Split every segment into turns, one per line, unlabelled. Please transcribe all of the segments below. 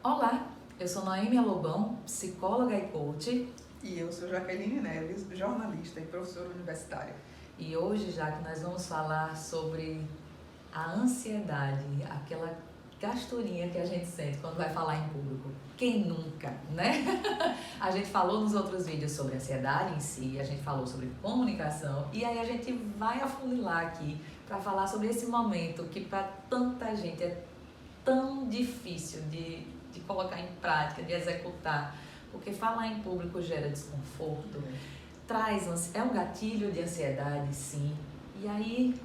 Olá, eu sou Noêmia Lobão, psicóloga e coach.
E eu sou Jaqueline Neves, jornalista e professora universitária.
E hoje, já que nós vamos falar sobre a ansiedade, aquela gasturinha que a gente sente quando vai falar em público. Quem nunca, né? A gente falou nos outros vídeos sobre ansiedade em si, a gente falou sobre comunicação e aí a gente vai afunilar aqui para falar sobre esse momento que para tanta gente é tão difícil de colocar em prática, de executar, porque falar em público gera desconforto, é um gatilho de ansiedade, sim. E aí,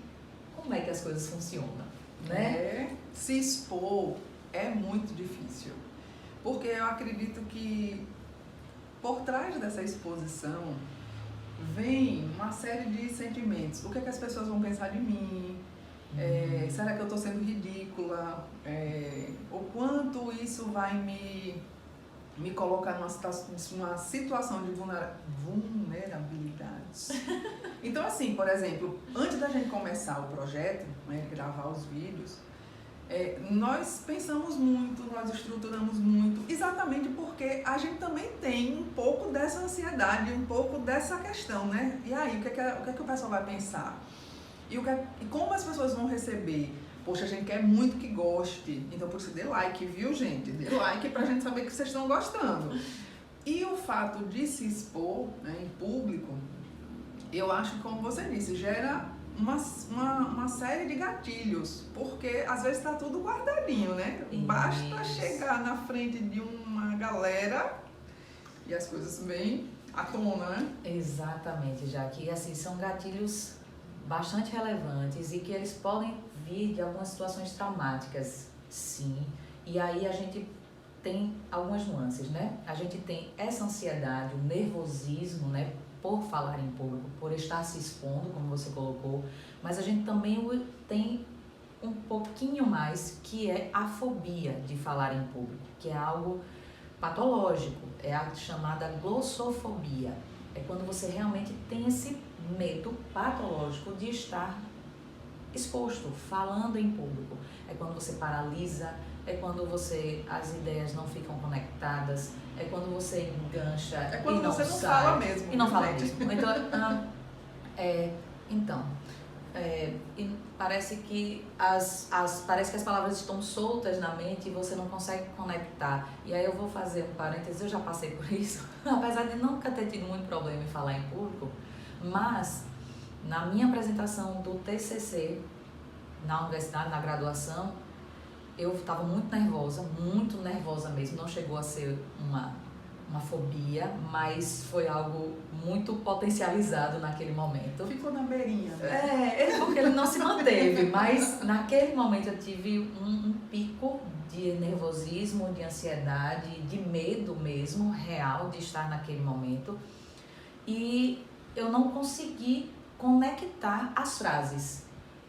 como é que as coisas funcionam, né?
Se expor é muito difícil, porque eu acredito que por trás dessa exposição vem uma série de sentimentos. O que é que as pessoas vão pensar de mim? Será que eu estou sendo ridícula? O quanto isso vai me colocar numa situação de vulnerabilidade. Então, assim, por exemplo, antes da gente começar o projeto, né, gravar os vídeos, nós pensamos muito, nós estruturamos muito, exatamente porque a gente também tem um pouco dessa ansiedade, um pouco dessa questão, né? E aí, o que é que o pessoal vai pensar? E como as pessoas vão receber? Poxa, a gente quer muito que goste, então por isso dê like, viu, gente? Dê like pra gente saber que vocês estão gostando. E o fato de se expor, né, em público, eu acho que, como você disse, gera uma série de gatilhos, porque às vezes tá tudo guardadinho, né?
Isso.
Basta chegar na frente de uma galera e as coisas vêm à tona, né?
Exatamente, já que assim, são gatilhos bastante relevantes e que eles podem vir de algumas situações traumáticas, sim. E aí a gente tem algumas nuances, né? A gente tem essa ansiedade, o nervosismo, né? Por falar em público, por estar se expondo, como você colocou, mas a gente também tem um pouquinho mais que é a fobia de falar em público, que é algo patológico, é a chamada glossofobia. É quando você realmente tem esse medo patológico de estar exposto, falando em público. É quando você paralisa, é quando as ideias não ficam conectadas, é quando você engancha
É quando
e não
você não
sai,
fala mesmo.
e não fala
gente.
mesmo. E parece que parece que as palavras estão soltas na mente e você não consegue conectar. E aí eu vou fazer um parênteses, eu já passei por isso, apesar de nunca ter tido muito problema em falar em público, mas na minha apresentação do TCC na universidade, na graduação, eu estava muito nervosa mesmo, não chegou a ser uma fobia, mas foi algo muito potencializado naquele momento.
Ficou na beirinha, né?
Porque ele não se manteve, mas naquele momento eu tive um pico de nervosismo, de ansiedade, de medo mesmo, real, de estar naquele momento. E eu não consegui conectar as frases.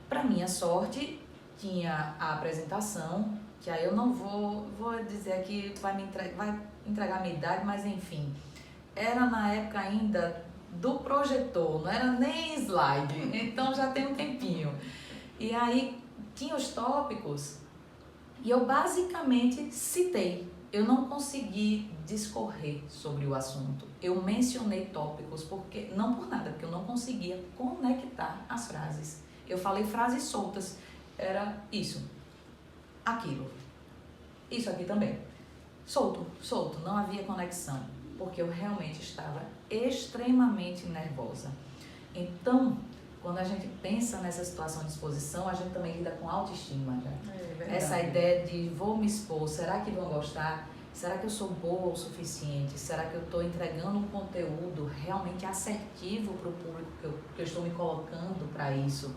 Para minha sorte, tinha a apresentação, que aí eu não vou dizer aqui, vai entregar a minha idade, mas enfim, era na época ainda do projetor, não era nem slide, então já tem um tempinho. E aí tinha os tópicos e eu basicamente citei. Eu não consegui discorrer sobre o assunto. Eu mencionei tópicos, não por nada, porque eu não conseguia conectar as frases. Eu falei frases soltas. Era isso, aquilo, isso aqui também. Solto, não havia conexão, porque eu realmente estava extremamente nervosa. Então, quando a gente pensa nessa situação de exposição, a gente também lida com autoestima, já. Essa ideia de vou me expor, será que vão gostar? Será que eu sou boa o suficiente? Será que eu estou entregando um conteúdo realmente assertivo para o público que eu estou me colocando para isso?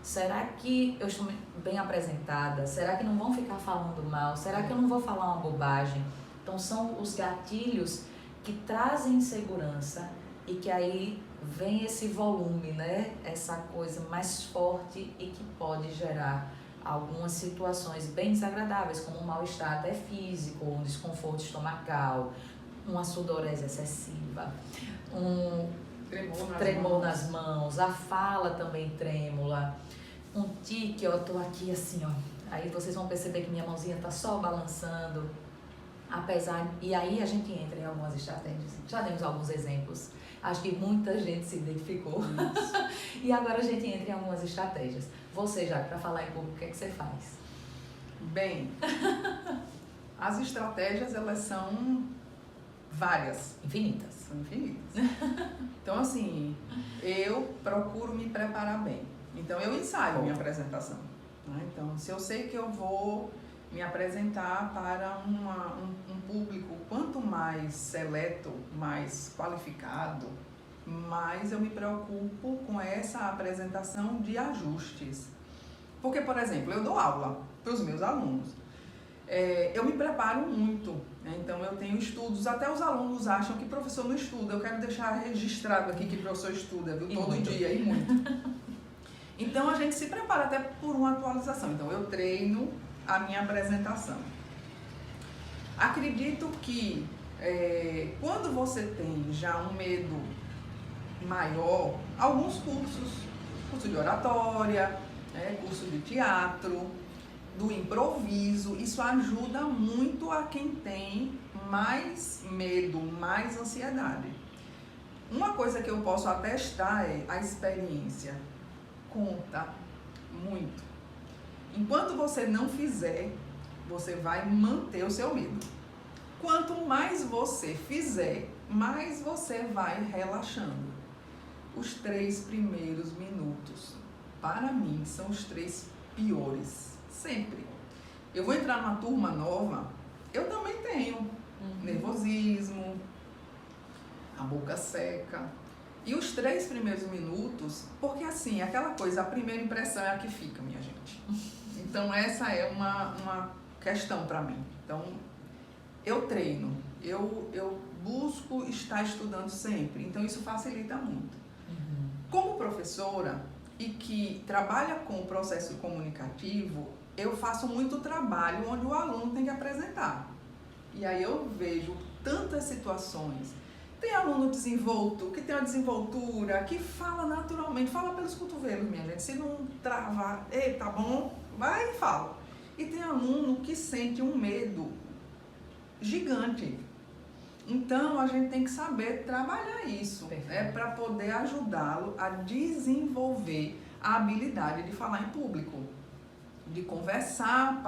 Será que eu estou bem apresentada? Será que não vão ficar falando mal? Será que eu não vou falar uma bobagem? Então são os gatilhos que trazem insegurança e que aí vem esse volume, né? Essa coisa mais forte e que pode gerar algumas situações bem desagradáveis, como um mal-estar até físico, um desconforto estomacal, uma sudorese excessiva, um tremor nas mãos, a fala também trêmula, um tique, eu tô aqui assim, ó. Aí vocês vão perceber que minha mãozinha tá só balançando. E aí a gente entra em algumas estratégias. Já demos alguns exemplos. Acho que muita gente se identificou. E agora a gente entra em algumas estratégias. Você, já para falar em público, o que é que você faz?
Bem, as estratégias, elas são várias.
Infinitas.
São infinitas. Então, assim, eu procuro me preparar bem. Então, eu ensaio minha apresentação. Né? Então, se eu sei que eu vou me apresentar para um público quanto mais seleto, mais qualificado, mais eu me preocupo com essa apresentação de ajustes. Porque, por exemplo, eu dou aula para os meus alunos. Eu me preparo muito, né? Então eu tenho estudos, até os alunos acham que professor não estuda. Eu quero deixar registrado aqui que professor estuda, viu? Todo dia e muito. Então a gente se prepara até por uma atualização. Então eu treino a minha apresentação. Acredito que quando você tem já um medo maior, alguns curso de oratória, curso de teatro, do improviso, isso ajuda muito a quem tem mais medo, mais ansiedade. Uma coisa que eu posso atestar é a experiência. Conta muito. Enquanto você não fizer, você vai manter o seu medo. Quanto mais você fizer, mais você vai relaxando. Os 3 primeiros minutos, para mim, são os 3 piores. Sempre. Eu vou entrar numa turma nova, eu também tenho nervosismo, a boca seca. E os 3 primeiros minutos, porque assim, aquela coisa, a primeira impressão é a que fica, minha gente. Então essa é uma questão para mim. Então, eu treino, eu busco estar estudando sempre, então isso facilita muito. Como professora e que trabalha com o processo comunicativo, eu faço muito trabalho onde o aluno tem que apresentar. E aí eu vejo tantas situações. Tem aluno desenvolto, que tem uma desenvoltura, que fala naturalmente, fala pelos cotovelos, minha gente. Se não travar, tá bom, vai e fala. E tem aluno que sente um medo gigante. Então, a gente tem que saber trabalhar isso, para poder ajudá-lo a desenvolver a habilidade de falar em público, de conversar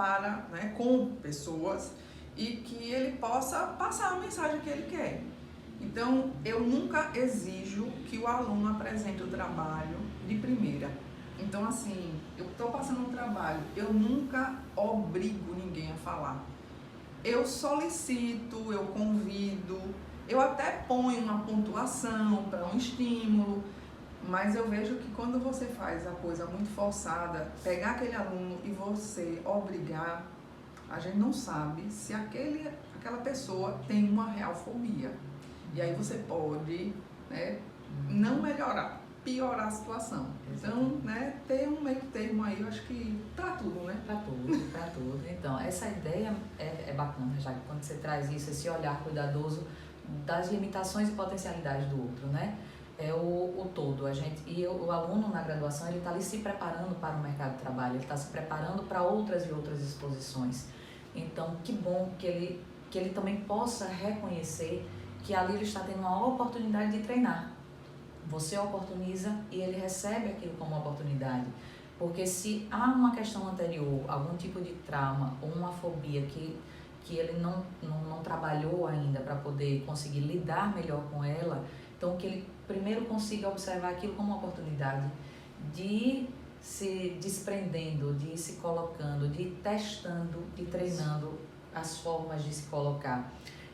com pessoas e que ele possa passar a mensagem que ele quer. Então, eu nunca exijo que o aluno apresente o trabalho de primeira. Então, assim, eu estou passando um trabalho, eu nunca obrigo ninguém a falar. Eu solicito, eu convido, eu até ponho uma pontuação para um estímulo, mas eu vejo que quando você faz a coisa muito forçada, pegar aquele aluno e você obrigar, a gente não sabe se aquela pessoa tem uma real fobia. E aí você pode, não melhorar, piorar a situação. Então, ter um meio termo aí, eu acho que para tudo, né?
Para tudo. Então, essa ideia é bacana, já que quando você traz isso, esse olhar cuidadoso das limitações e potencialidades do outro, né? É o todo. O aluno na graduação, ele está ali se preparando para o mercado de trabalho, ele está se preparando para outras e outras exposições. Então, que bom que ele também possa reconhecer que ali ele está tendo uma oportunidade de treinar. Você oportuniza e ele recebe aquilo como oportunidade. Porque se há uma questão anterior, algum tipo de trauma ou uma fobia que ele não trabalhou ainda para poder conseguir lidar melhor com ela, então que ele primeiro consiga observar aquilo como uma oportunidade de ir se desprendendo, de ir se colocando, de ir testando, de ir treinando as formas de se colocar.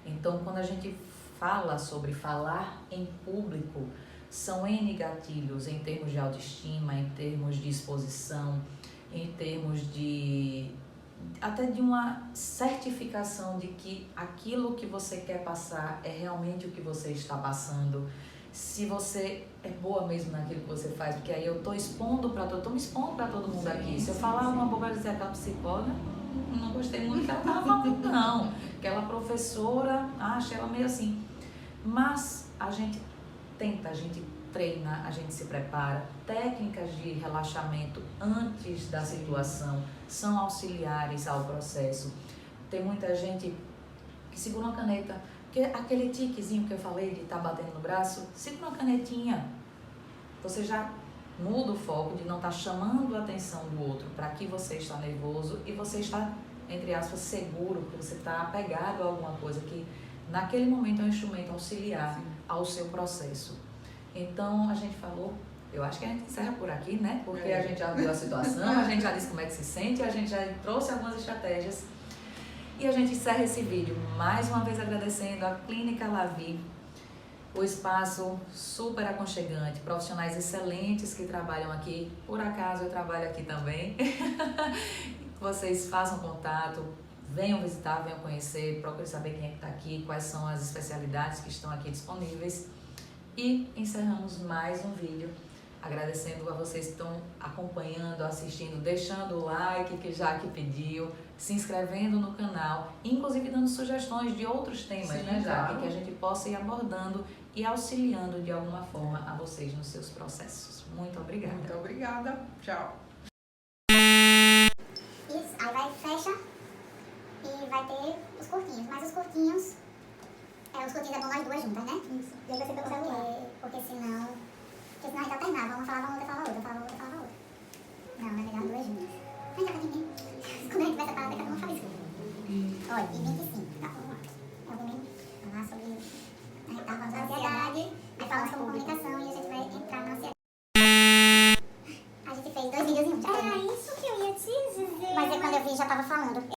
Então, quando a gente fala sobre falar em público, são N gatilhos em termos de autoestima, em termos de exposição, em termos até de uma certificação de que aquilo que você quer passar é realmente o que você está passando. Se você é boa mesmo naquilo que você faz, porque aí eu estou me expondo para todo mundo aqui. Se eu falar uma bobagem, dizer aquela psicóloga, não gostei muito do que ela estava falando, não. Aquela professora, acho ela meio assim. Mas a gente tenta, a gente treina, a gente se prepara. Técnicas de relaxamento antes da situação são auxiliares ao processo. Tem muita gente e segura uma caneta. Porque aquele tiquezinho que eu falei de estar batendo no braço, segura uma canetinha. Você já muda o foco de não estar chamando a atenção do outro para que você está nervoso e você está, entre aspas, seguro, que você está apegado a alguma coisa que naquele momento é um instrumento auxiliar ao seu processo. Então, a gente falou, eu acho que a gente encerra por aqui, né? Porque a gente já viu a situação, a gente já disse como é que se sente, a gente já trouxe algumas estratégias. E a gente encerra esse vídeo mais uma vez agradecendo a Clínica Lavi, o espaço super aconchegante, profissionais excelentes que trabalham aqui. Por acaso eu trabalho aqui também. Vocês façam contato, venham visitar, venham conhecer, procurem saber quem é que está aqui, quais são as especialidades que estão aqui disponíveis. E encerramos mais um vídeo, agradecendo a vocês que estão acompanhando, assistindo, deixando o like que Jaque pediu, se inscrevendo no canal, inclusive dando sugestões de outros temas,
Sim,
né, Jaque?
claro.
Que a gente possa ir abordando e auxiliando de alguma forma a vocês nos seus processos. Muito obrigada.
Muito obrigada. Tchau.
Isso, aí vai, fecha e vai ter os curtinhos. Mas os curtinhos é bom nós duas juntas, né? Isso. E aí vai ser pelo celular. Porque senão